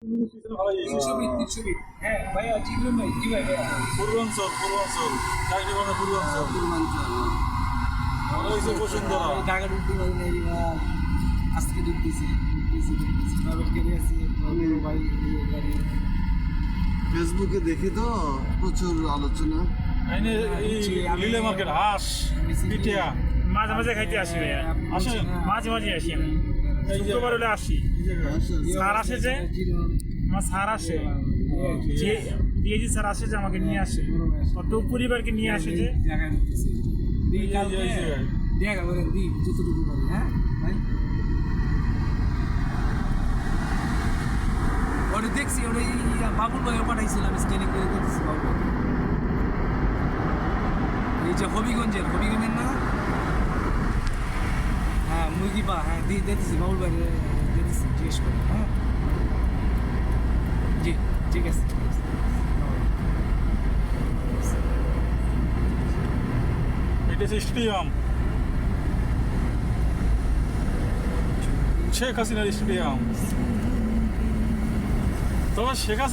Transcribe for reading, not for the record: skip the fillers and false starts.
300 হ্যাঁ ভাইয়া জিগুন ভাই জি ভাই ভাইয়া পূর্বাঞ্চল চাকরি মানে পূর্বাঞ্চল হয়েছে বসুন্ধরা। ঢাকা ঢুকতে পারি না এবার আজকে ঢুকতেছি প্রাইভেট গাড়ি আছে ভাই গাড়ি ফেসবুকে দেখি তো প্রচুর আলোচনা। লিলে মার্কেট হাঁস পিঠিয়া মাঝে মাঝে খাইতে আসি ভাইয়া, আসেন মাঝে মাঝে আসি আমি, শুক্রবার হলে আসি। স্যার আসে যে আমার স্যার আসে যে ডিএজি স্যার আসে যে আমাকে নিয়ে আসে, অত পরিবারকে নিয়ে আসে যে জায়গায় ঢুকতেছি দেখা করে দিই যতটুকু পারি। হ্যাঁ ভাই ওটা দেখছি ওটা বাবুল ভাইও পাঠাইছিলাম স্ক্যানিং করে দেখতেছি বাবুল ভাই। এই যে হবিগঞ্জের না হ্যাঁ মুরগিপা হ্যাঁ দেখতেছি বাবুল ভাই দেখতেছি জিজ্ঞেস করে। হ্যাঁ জি ঠিক আছে এটা স্টেডিয়াম শেখ হাসিনার স্টেডিয়াম। তবে শেখ হাসিনা